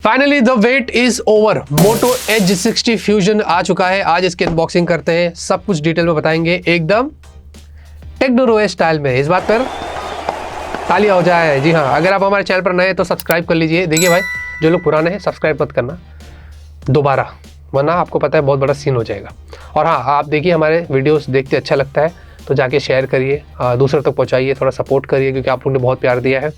Finally the wait is over. Moto edge 60 fusion आ चुका है। आज इसकी अनबॉक्सिंग करते हैं, सब कुछ डिटेल में बताएंगे एकदम टेक्नोरोए स्टाइल में। इस बात पर तालियां हो जाए। जी हाँ, अगर आप हमारे चैनल पर नए हैं तो सब्सक्राइब कर लीजिए। देखिए भाई, जो लोग पुराने हैं सब्सक्राइब मत करना दोबारा, वरना आपको पता है बहुत बड़ा सीन हो जाएगा। और हाँ, आप देखिए हमारे वीडियोस देखते अच्छा लगता है तो जाके शेयर करिए, दूसरों तक पहुँचाइए, थोड़ा सपोर्ट करिए क्योंकि आप लोगों ने बहुत प्यार दिया है।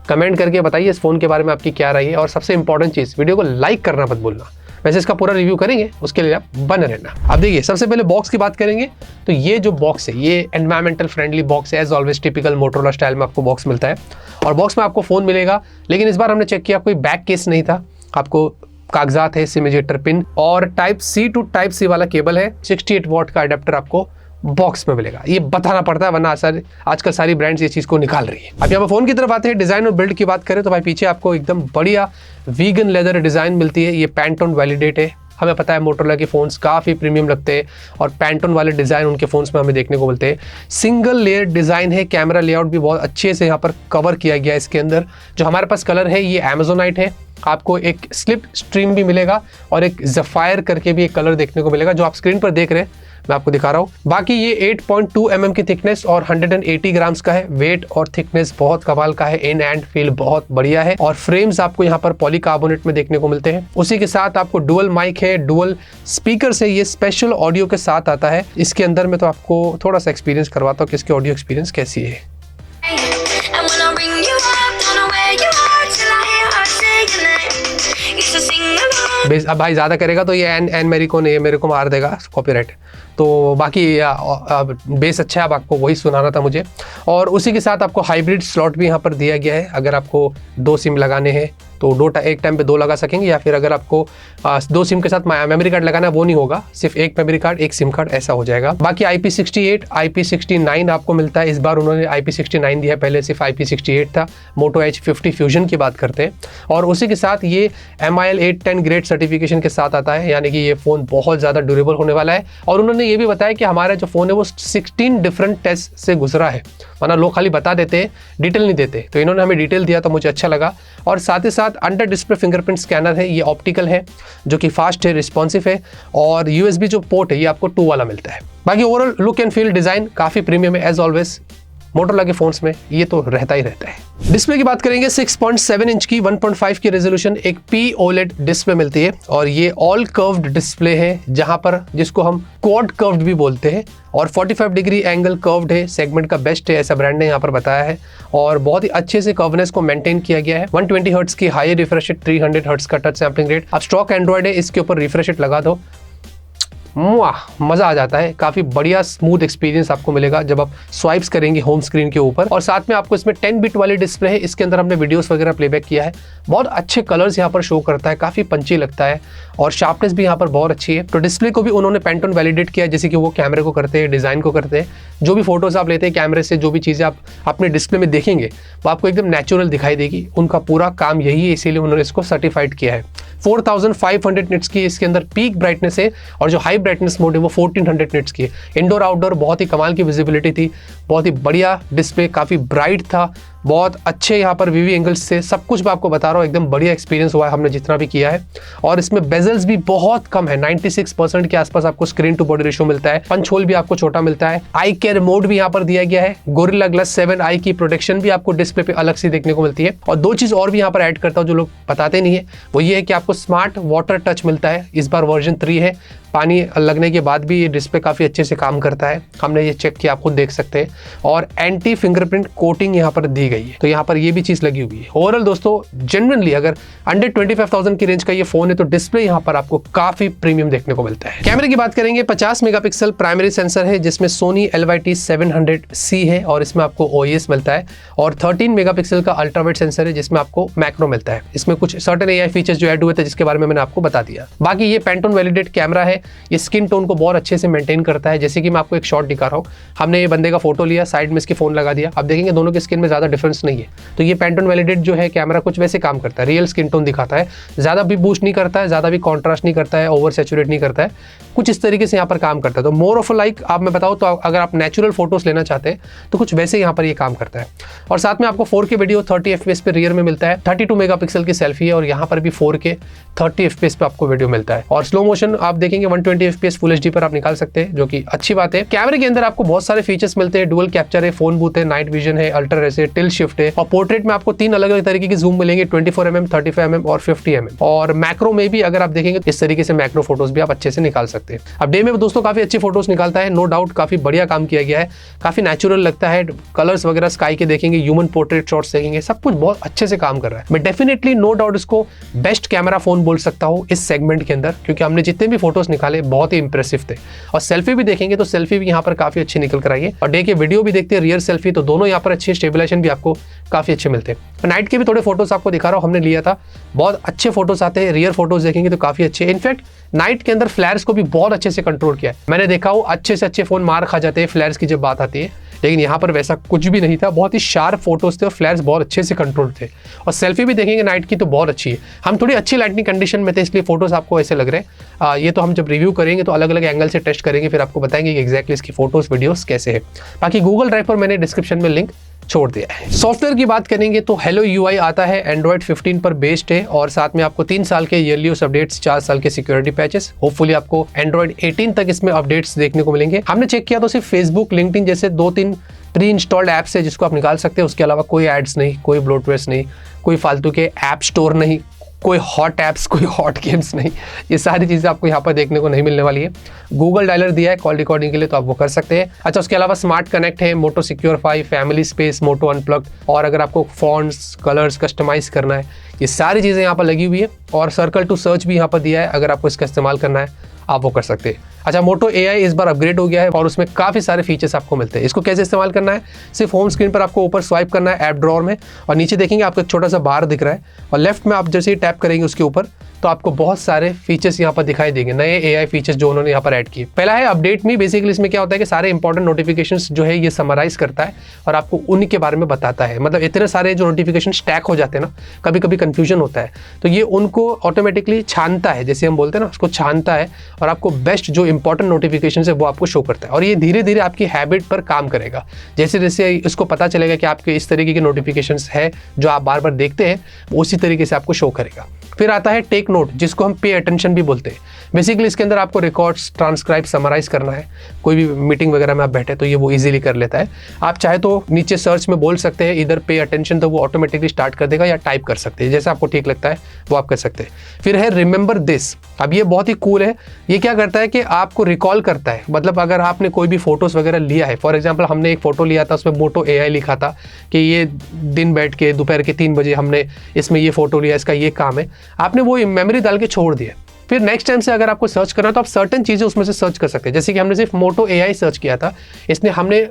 कमेंट करके बताइए इस फ़ोन के बारे में आपकी क्या राय है, और सबसे इंपॉर्टेंट चीज़, वीडियो को लाइक करना मत भूलना। वैसे इसका पूरा रिव्यू करेंगे, उसके लिए आप बने रहना। अब देखिए, सबसे पहले बॉक्स की बात करेंगे तो ये जो बॉक्स है ये एनवायरमेंटल फ्रेंडली बॉक्स है। As always typical Motorola style में आपको बॉक्स मिलता है और बॉक्स में आपको फ़ोन मिलेगा। लेकिन इस बार हमने चेक किया, कोई बैक केस नहीं था। आपको कागजात है, सिम इजेक्टर पिन और type C to type C वाला केबल है। 68 वॉट का अडेप्टर आपको बॉक्स में मिलेगा। ये बताना पड़ता है, वरना आजकल सारी ब्रांड्स ये चीज़ को निकाल रही है। अब यहाँ पर फ़ोन की तरफ आते हैं। डिज़ाइन और बिल्ड की बात करें तो भाई पीछे आपको एकदम बढ़िया वीगन लेदर डिज़ाइन मिलती है। ये पैंटोन वैलिडेट है। हमें पता है मोटोरोला के फ़ोन्स काफ़ी प्रीमियम लगते हैं और पैंटोन वाले डिज़ाइन उनके फ़ोन्स में हमें देखने को मिलते हैं। सिंगल लेयर डिज़ाइन है। कैमरा लेआउट भी बहुत अच्छे से यहाँ पर कवर किया गया है। इसके अंदर जो हमारे पास कलर है ये अमेजोनाइट है। आपको एक स्लिप स्ट्रीम भी मिलेगा और एक ज़फायर करके भी एक कलर देखने को मिलेगा, जो आप स्क्रीन पर देख रहे हैं, मैं आपको दिखा रहा हूँ। बाकी ये 8.2 mm की थिकनेस और 180 ग्राम्स का है। वेट और थिकनेस बहुत कमाल का है। इन एंड फील बहुत बढ़िया है और फ्रेम्स आपको यहाँ पर पॉलीकार्बोनेट में देखने को मिलते हैं। उसी के साथ आपको डुअल माइक है, डुअल स्पीकर से ये स्पेशल ऑडियो के साथ आता है। इसके अंदर में तो आपको थोड़ा सा एक्सपीरियंस करवाता हूँ कि इसकी ऑडियो एक्सपीरियंस कैसी है। अब भाई ज़्यादा करेगा तो ये एन मेरी को नहीं, मेरे को मार देगा कॉपीराइट। तो बाकी बेस अच्छा है, अब आपको वही सुनाना था मुझे। और उसी के साथ आपको हाइब्रिड स्लॉट भी यहाँ पर दिया गया है। अगर आपको 2 सिम लगाने हैं तो एक टाइम पे 2 लगा सकेंगे, या फिर अगर आपको 2 सिम के साथ मेमोरी कार्ड लगाना है वो नहीं होगा, सिर्फ एक मेमोरी कार्ड एक सिम कार्ड ऐसा हो जाएगा। बाकी IP68 IP69 आपको मिलता है। इस बार उन्होंने IP69 दिया है, पहले सिर्फ IP68 था। मोटो एज 50 फ्यूजन की बात करते हैं। और उसी के साथ ये MIL 810 ग्रेड सर्टिफिकेशन के साथ आता है, यानी कि ये फ़ोन बहुत ज़्यादा ड्यूरेबल होने वाला है। और उन्होंने ये भी बताया कि हमारा जो फ़ोन है वो 16 डिफरेंट टेस्ट से गुजरा है, वरना लोग खाली बता देते हैं, डिटेल नहीं देते। तो इन्होंने हमें डिटेल दिया तो मुझे अच्छा लगा। और साथ ही साथ अंडर डिस्प्ले फिंगरप्रिंट स्कैनर है। ये ऑप्टिकल है, जो कि फास्ट है, रिस्पॉन्सिव है। और USB जो पोर्ट है ये आपको 2 वाला मिलता है। बाकी overall look and feel design काफ़ी प्रीमियम है। एज ऑलवेज मोटोरोला के फ़ोन्स में ये तो रहता ही रहता है। डिस्प्ले की बात करेंगे, 6.7 इंच की 1.5 की रेजोल्यूशन एक POLED डिस्प्ले मिलती है। और ये ऑल कर्व्ड डिस्प्ले है, जहां पर जिसको हम क्वाड कर्व्ड भी बोलते हैं। और 45 डिग्री एंगल कर्व्ड है, सेगमेंट का बेस्ट है, ऐसा ब्रांड ने यहाँ पर बताया है। और बहुत ही अच्छे से कर्वनेस को मेंटेन किया गया है। 120 हर्ट्ज की हाई रिफ्रेश रेट, 300 हर्ट्ज का टच सैम्पलिंग रेट। अब स्टॉक एंड्रॉइड है, इसके ऊपर रिफ्रेश रेट लगा दो, मज़ा आ जाता है। काफ़ी बढ़िया स्मूथ एक्सपीरियंस आपको मिलेगा जब आप स्वाइप्स करेंगे होम स्क्रीन के ऊपर। और साथ में आपको इसमें 10 बिट वाली डिस्प्ले है। इसके अंदर हमने वीडियोस वगैरह प्लेबैक किया है। बहुत अच्छे कलर्स यहाँ पर शो करता है, काफ़ी पंची लगता है और शार्पनेस भी यहाँ पर बहुत अच्छी है। तो डिस्प्ले को भी उन्होंने पैंटोन वैलिडेट किया है, जैसे कि वो कैमरे को करते हैं, डिज़ाइन को करते हैं। जो भी फोटोज़ आप लेते हैं कैमरे से, जो भी चीज़ें आप अपने डिस्प्ले में देखेंगे वो आपको एकदम नेचुरल दिखाई देगी। उनका पूरा काम यही है, इसीलिए उन्होंने इसको सर्टिफाइड किया है। 4500 निट्स की इसके अंदर पीक ब्राइटनेस है और जो हाई ब्राइटनेस मोड है वो 1400 निट्स की है। इंडोर आउटडोर बहुत ही कमाल की विजिबिलिटी थी, बहुत ही बढ़िया डिस्प्ले, काफ़ी ब्राइट था, बहुत अच्छे यहाँ पर वीवी एंगल्स से सब कुछ मैं आपको बता रहा हूँ। एकदम बढ़िया एक्सपीरियंस हुआ है हमने जितना भी किया है। और इसमें बेजल्स भी बहुत कम है, 96% के आसपास आपको स्क्रीन टू बॉडी रेशियो मिलता है। पंच होल भी आपको छोटा मिलता है। आई केयर मोड भी यहाँ पर दिया गया है। गोरिल्ला ग्लास 7 आई की प्रोटेक्शन भी आपको डिस्प्ले पे अलग से देखने को मिलती है। और 2 चीज़ और भी यहाँ पर ऐड करता हूँ जो लोग बताते नहीं है, वो ये है कि आपको स्मार्ट वाटर टच मिलता है। इस बार वर्जन 3 है। पानी लगने के बाद भी ये डिस्प्ले काफ़ी अच्छे से काम करता है, हमने ये चेक किया, आप खुद देख सकते हैं। और एंटी फिंगरप्रिंट कोटिंग यहाँ पर दी गई है, तो यहाँ पर ये भी चीज़ लगी हुई है। ओवरऑल दोस्तों जेन्युइनली अगर अंडर 25,000 की रेंज का ये फ़ोन है तो डिस्प्ले यहाँ पर आपको काफ़ी प्रीमियम देखने को मिलता है। कैमरे की बात करेंगे, 50 मेगापिक्सल प्राइमरी सेंसर है जिसमें सोनी LYT-700C है और इसमें आपको OIS मिलता है। और 13 मेगापिक्सल का अल्ट्रावाइड सेंसर है जिसमें आपको मैक्रो मिलता है। इसमें कुछ सर्टेन AI फीचर्स जो ऐड हुए थे जिसके बारे में मैंने आपको बता दिया। बाकी ये पैंटोन वैलिडेट कैमरा है, ये स्किन टोन को बहुत अच्छे से मेंटेन करता है। जैसे कि मैं आपको एक शॉट दिखा रहा हूँ, हमने ये बंदे का फोटो लिया, साइड में इसकी फ़ोन लगा दिया, अब देखेंगे दोनों की स्किन में ज़्यादा डिफरेंस नहीं है। तो ये पैंटोन वैलिडेट जो है कैमरा कुछ वैसे काम करता है, रियल स्किन टोन दिखाता है, ज़्यादा भी बूस्ट नहीं करता है, ज़्यादा भी कॉन्ट्रास्ट नहीं करता है, ओवर सैचुरेट नहीं करता है, कुछ इस तरीके से यहाँ पर काम करता है। तो मोर ऑफ लाइक आप मैं बताऊँ तो अगर आप नेचुरल फोटोज लेना चाहते हैं तो कुछ वैसे यहाँ पर ये काम करता है। और साथ में आपको 4K वीडियो 30 FPS पे रियर में मिलता है, 32 मेगापिक्सल की सेल्फी है और यहाँ पर भी 4K 30 FPS पे आपको वीडियो मिलता है। और स्लो मोशन आप देखेंगे 120 FPS फुल HD पर आप निकाल सकते हैं, जो कि अच्छी बात है। कैमरे के अंदर आपको बहुत सारे फीचर्स मिलते हैं, डुअल कैप्चर है, फोन बूथ है, नाइट विजन है, अल्ट्रा रेस है, टिल्ट शिफ्ट है, और पोर्ट्रेट में आपको 3 अलग अलग तरीके की जूम मिलेंगे, 24mm, 35mm और 50mm। और मैक्रो में भी अगर आप देखेंगे इस तरीके से मैक्रो फोटोज भी आप अच्छे से निकाल सकते हैं। अब डे में दोस्तों काफी अच्छी फोटोज निकालता है, नो डाउट काफी बढ़िया काम किया गया है, काफी नेचुरल लगता है। कलर्स वगैरह स्काई के देखेंगे, ह्यूमन पोर्ट्रेट शॉट्स देखेंगे, सब कुछ बहुत अच्छे से काम कर रहा है। मैं डेफिनेटली नो डाउट इसको बेस्ट कैमरा फोन बोल सकता हूँ इस सेगमेंट के अंदर, क्योंकि हमने जितने भी फोटोज निकाले बहुत ही इंप्रेसिव थे। और सेल्फी भी देखेंगे तो सेल्फी भी यहाँ पर काफी अच्छी निकल कर आई है। और डे के वीडियो भी देखते हैं, रियर सेल्फी, तो दोनों यहाँ पर अच्छे स्टेबलाइजेशन भी आपको काफी अच्छे मिलते हैं। नाइट के भी थोड़े फोटोज आपको दिखा रहा हूँ, हमने लिया था, बहुत अच्छे फोटोज आते हैं, रियर फोटोज देखेंगे तो काफी अच्छे। इनफैक्ट नाइट के अंदर फ्लैर्स को भी बहुत अच्छे से कंट्रोल किया है। मैंने देखा हो अच्छे से अच्छे फोन मार खा जाते हैं फ्लैर्स की जब बात आती है, लेकिन यहाँ पर वैसा कुछ भी नहीं था, बहुत ही शार्प फोटोज थे और फ्लैर्स बहुत अच्छे से कंट्रोल थे। और सेल्फी भी देखेंगे नाइट की तो बहुत अच्छी है। हम थोड़ी अच्छी लाइटिंग कंडीशन में थे इसलिए फोटोज आपको ऐसे लग रहे हैं। ये तो हम जब रिव्यू करेंगे तो अलग अलग एंगल से टेस्ट करेंगे, फिर आपको बताएंगे कि एग्जैक्टली इसकी फोटोज वीडियोस कैसे है। बाकी गूगल ड्राइव पर मैंने डिस्क्रिप्शन में लिंक छोड़ दिया है। सॉफ्टवेयर की बात करेंगे तो हेलो UI आता है, एंड्रॉइड 15 पर बेस्ड है और साथ में आपको 3 साल के ईयरली अपडेट्स, 4 साल के सिक्योरिटी पैचेस, होपफुली आपको एंड्रॉइड 18 तक इसमें अपडेट्स देखने को मिलेंगे। हमने चेक किया तो सिर्फ फेसबुक, लिंक्डइन जैसे 2-3 प्री इंस्टॉल्ड ऐप्स है जिसको आप निकाल सकते हैं, उसके अलावा कोई एड्स नहीं, कोई ब्लोटवेयर नहीं, कोई फालतू के ऐप स्टोर नहीं, कोई हॉट ऐप्स, कोई हॉट गेम्स नहीं, ये सारी चीज़ें आपको यहाँ पर देखने को नहीं मिलने वाली है। गूगल डायलर दिया है कॉल रिकॉर्डिंग के लिए, तो आप वो कर सकते हैं। अच्छा, उसके अलावा स्मार्ट कनेक्ट है, मोटो सिक्योर 5, फैमिली स्पेस, मोटो अनप्लग्ड, और अगर आपको फॉन्ट्स, कलर्स कस्टमाइज करना है, ये सारी चीज़ें यहाँ पर लगी हुई है। और सर्कल टू सर्च भी यहाँ पर दिया है, अगर आपको इसका इस्तेमाल करना है आप वो कर सकते हैं। अच्छा, मोटो AI इस बार अपग्रेड हो गया है और उसमें काफ़ी सारे फीचर्स आपको मिलते हैं। इसको कैसे इस्तेमाल करना है, सिर्फ होम स्क्रीन पर आपको ऊपर स्वाइप करना है ऐप ड्रॉअर में, और नीचे देखेंगे आपको एक छोटा सा बार दिख रहा है, और लेफ्ट में आप जैसे ही टैप करेंगे उसके ऊपर तो आपको बहुत सारे फीचर्स यहाँ पर दिखाई देंगे, नए AI फीचर्स जो उन्होंने यहाँ पर ऐड किए। पहला है अपडेट मी। बेसिकली इसमें क्या होता है कि सारे इंपॉर्टेंट नोटिफिकेशंस जो है ये समराइज करता है और आपको उन्हीं के बारे में बताता है। मतलब इतने सारे जो नोटिफिकेशन स्टैक हो जाते हैं ना, कभी कभी कंफ्यूजन होता है, तो ये उनको ऑटोमेटिकली छानता है, जैसे हम बोलते हैं ना, उसको छानता है और आपको बेस्ट जो इंपॉर्टेंट नोटिफिकेशन है वो आपको शो करता है। और ये धीरे धीरे आपकी हैबिट पर काम करेगा, जैसे जैसे इसको पता चलेगा कि आपके इस तरीके के नोटिफिकेशन है जो आप बार बार देखते हैं, उसी तरीके से आपको शो करेगा। फिर आता है टेक नोट, जिसको हम पे अटेंशन भी बोलते हैं। बेसिकली इसके अंदर आपको रिकॉर्ड्स, ट्रांसक्राइब, समराइज करना है, कोई भी मीटिंग वगैरह में आप बैठे तो ये वो इजीली कर लेता है। आप चाहे तो नीचे सर्च में बोल सकते हैं इधर पे अटेंशन, तो वो ऑटोमेटिकली स्टार्ट कर देगा, या टाइप कर सकते हैं, जैसा आपको ठीक लगता है वो आप कर सकते हैं। फिर है रिमेंबर दिस। अब ये बहुत ही कूल है। ये क्या करता है कि आपको रिकॉल करता है, मतलब अगर आपने कोई भी फोटोज वगैरह लिया है, फॉर एग्जाम्पल हमने एक फोटो लिया था, उसमें मोटो AI लिखा था कि ये दिन बैठ के दोपहर के 3 बजे हमने इसमें ये फोटो लिया, इसका ये काम है, आपने वो मेमोरी डाल के छोड़ दिया। फिर नेक्स्ट टाइम से अगर आपको सर्च करना है तो आप सर्टेन चीज़ें उसमें से सर्च कर सकते हैं। जैसे कि हमने सिर्फ मोटो AI सर्च किया था,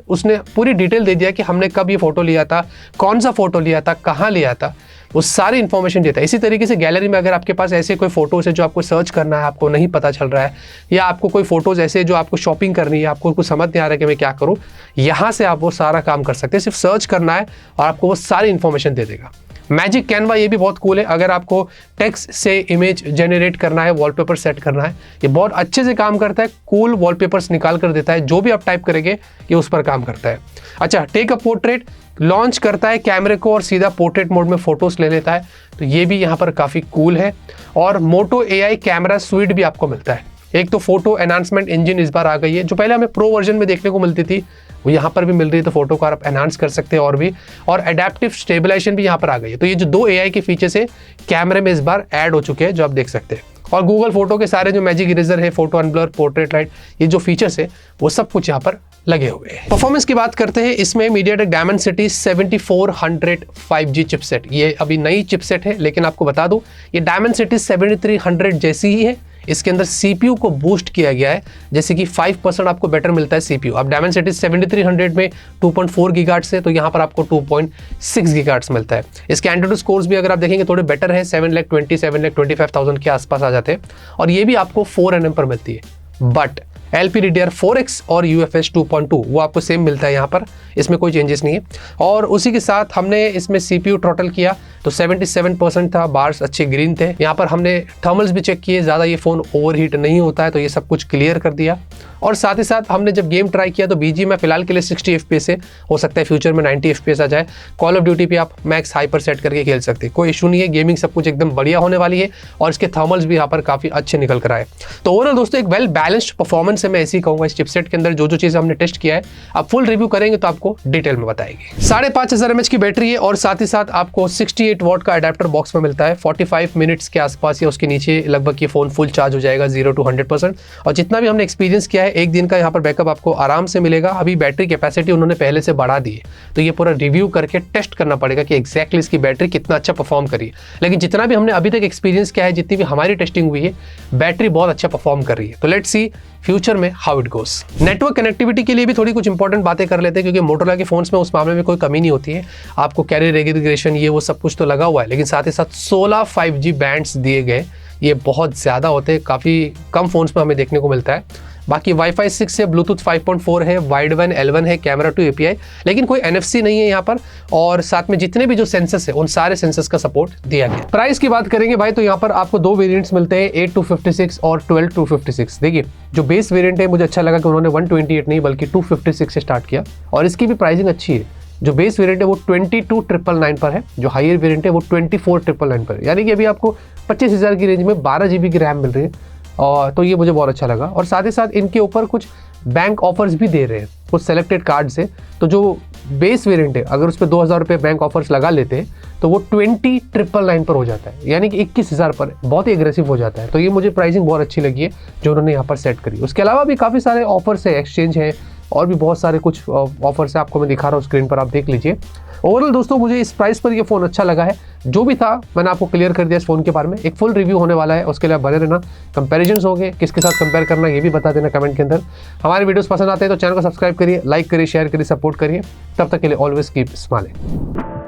उसने पूरी डिटेल दे दिया कि हमने कब ये फोटो लिया था, कौन सा फोटो लिया था, कहाँ लिया था, वो सारी इन्फॉर्मेशन देता है। इसी तरीके से गैलरी में अगर आपके पास ऐसे कोई फोटोज है जो आपको सर्च करना है, आपको नहीं पता चल रहा है, या आपको कोई फोटोज ऐसे जो आपको शॉपिंग करनी है, आपको कुछ समझ नहीं आ रहा है कि मैं क्या करूँ, यहाँ से आप वो सारा काम कर सकते हैं। सिर्फ सर्च करना है और आपको वो सारी इन्फॉर्मेशन दे देगा। मैजिक कैनवा, ये भी बहुत कूल है। अगर आपको टेक्स्ट से इमेज जनरेट करना है, वॉलपेपर सेट करना है, ये बहुत अच्छे से काम करता है। कूल वॉलपेपर्स निकाल कर देता है, जो भी आप टाइप करेंगे ये उस पर काम करता है। अच्छा, टेक अ पोर्ट्रेट लॉन्च करता है कैमरे को और सीधा पोर्ट्रेट मोड में फोटोज ले लेता है, तो ये भी यहाँ पर काफ़ी कूल है। और मोटो AI कैमरा स्वीट भी आपको मिलता है। एक तो फोटो एनहांसमेंट इंजन इस बार आ गई है, जो पहले हमें प्रो वर्जन में देखने को मिलती थी, वो यहाँ पर भी मिल रही है, तो फोटो को आप एनहांस कर सकते हैं और भी। और एडेप्टिव स्टेबलाइजेशन भी यहाँ पर आ गई है। तो ये जो 2 AI के फीचर्स है कैमरे में इस बार ऐड हो चुके हैं, जो आप देख सकते हैं। और गूगल फोटो के सारे जो मैजिक इरेजर है, फोटो अनब्लर, पोर्ट्रेट लाइट, ये जो फीचर्स है वो सब कुछ यहाँ पर लगे हुए हैं। परफॉर्मेंस की बात करते हैं, इसमें मीडियाटेक डायमेंसिटी 7400 5G चिपसेट, ये अभी नई चिपसेट है, लेकिन आपको बता दूं ये डायमेंसिटी 7300 जैसी ही है। इसके अंदर CPU को बूस्ट किया गया है, जैसे कि 5% आपको बेटर मिलता है CPU। अब डायमेंसिटी 7300 में 2.4 गीगाहर्ट्ज़ है, तो यहाँ पर आपको 2.6 गीगाहर्ट्ज़ मिलता है। इसके एंड्रॉइड स्कोर्स भी अगर आप देखेंगे थोड़े बेटर है, 7,20,000 7,25,000 के आसपास आ जाते हैं। और ये भी आपको 4nm पर मिलती है। बट LPDDR4X और UFS 2.2 वो आपको सेम मिलता है यहाँ पर, इसमें कोई चेंजेस नहीं है। और उसी के साथ हमने इसमें CPU थ्रॉटल किया तो 77% था, बार्स अच्छे ग्रीन थे। यहाँ पर हमने थर्मल्स भी चेक किए, ज़्यादा ये फ़ोन ओवरहीट नहीं होता है, तो ये सब कुछ क्लियर कर दिया। और साथ ही साथ हमने जब गेम ट्राई किया तो BG में फिलहाल के लिए 60 FPS है, हो सकता है फ्यूचर में 90 FPS आ जाए। कॉल ऑफ ड्यूटी पे आप मैक्स हाई पर सेट करके खेल सकते हैं, कोई इशू नहीं है। गेमिंग सब कुछ एकदम बढ़िया होने वाली है और इसके थर्मल्स भी यहाँ पर काफ़ी अच्छे निकल कर आए। तो ओवरऑल दोस्तों एक वेल बैलेंस्ड परफॉर्मेंस है, मैं ऐसे ही कहूँगा। इस चिपसेट के अंदर जो जो चीज़ हमने टेस्ट किया है, अब फुल रिव्यू करेंगे तो आपको डिटेल में बताएंगे। 5500 mAh की बैटरी है और साथ ही साथ आपको 68 वॉट का अडेप्टर बॉक्स में मिलता है। 45 मिनट्स के आसपास या उसके नीचे लगभग ये फ़ोन फुल चार्ज हो जाएगा 0 to 100%। और जितना भी हमने एक्सपीरियंस किया है, एक दिन का यहाँ पर बैकअप आपको आराम से मिलेगा। अभी बैटरी कैपेसिटी उन्होंने पहले से बढ़ा दी है, तो ये पूरा रिव्यू करके टेस्ट करना पड़ेगा कि एग्जैक्टली इसकी बैटरी कितना अच्छा परफॉर्म करी है। लेकिन जितना भी हमने अभी तक एक्सपीरियंस किया है, जितनी भी हमारी टेस्टिंग हुई है, बैटरी बहुत अच्छा परफॉर्म कर रही है। तो लेट्स सी फ्यूचर में how it goes. Network connectivity के लिए भी थोड़ी कुछ इंपॉर्टेंट बातें कर लेते हैं, क्योंकि मोटोरोला के फोन्स में उस मामले में कोई कमी नहीं होती है। आपको कैरियर एग्रीगेशन ये वो सब कुछ तो लगा हुआ है, लेकिन साथ ही साथ 16 5G बैंड्स दिए गए। ये बहुत ज़्यादा होते हैं, काफ़ी कम फोन्स में हमें देखने को मिलता है। बाकी Wi-Fi 6 है, ब्लूटूथ 5.4 है, वाइड वन L1 है, कैमरा टू API, लेकिन कोई NFC नहीं है यहाँ पर। और साथ में जितने भी जो सेंसर्स है, उन सारे सेंसर्स का सपोर्ट दिया गया। प्राइस की बात करेंगे भाई, तो यहाँ पर आपको दो वेरिएंट्स मिलते हैं, 8-256 और 12-256। देखिए जो बेस वेरिएंट है, मुझे अच्छा लगा कि उन्होंने 128 नहीं बल्कि 256 से स्टार्ट किया, और इसकी भी प्राइसिंग अच्छी है। जो बेस वेरिएंट है वो 22,999 पर है, जो हायर वेरिएंट है वो 24,999 पर है। यानी कि अभी आपको 25,000 की रेंज में 12 GB की रैम मिल रही है, और तो ये मुझे बहुत अच्छा लगा। और साथ ही साथ इनके ऊपर कुछ बैंक ऑफर्स भी दे रहे हैं कुछ सेलेक्टेड कार्ड से। तो जो बेस वेरिएंट है, अगर उस पर 2,000 रुपये बैंक ऑफर्स लगा लेते हैं तो वो 20,999 पर हो जाता है, यानी कि 21,000 पर, बहुत ही एग्रेसिव हो जाता है। तो ये मुझे प्राइसिंग बहुत अच्छी लगी है जो उन्होंने यहाँ पर सेट करी। उसके अलावा भी काफ़ी सारे ऑफर्स है, एक्सचेंज है और भी बहुत सारे कुछ ऑफर्स है, आपको मैं दिखा रहा हूँ स्क्रीन पर, आप देख लीजिए। ओवरऑल दोस्तों मुझे इस प्राइस पर ये फ़ोन अच्छा लगा है। जो भी था मैंने आपको क्लियर कर दिया इस फ़ोन के बारे में। एक फुल रिव्यू होने वाला है, उसके लिए बने रहना। कंपैरिजन्स होंगे, किसके साथ कंपेयर करना ये भी बता देना कमेंट के अंदर। हमारे वीडियोस पसंद आते हैं तो चैनल को सब्सक्राइब करिए, लाइक करिए, शेयर करिए, सपोर्ट करिए। तब तक के लिए ऑलवेज कीप स्माइलिंग।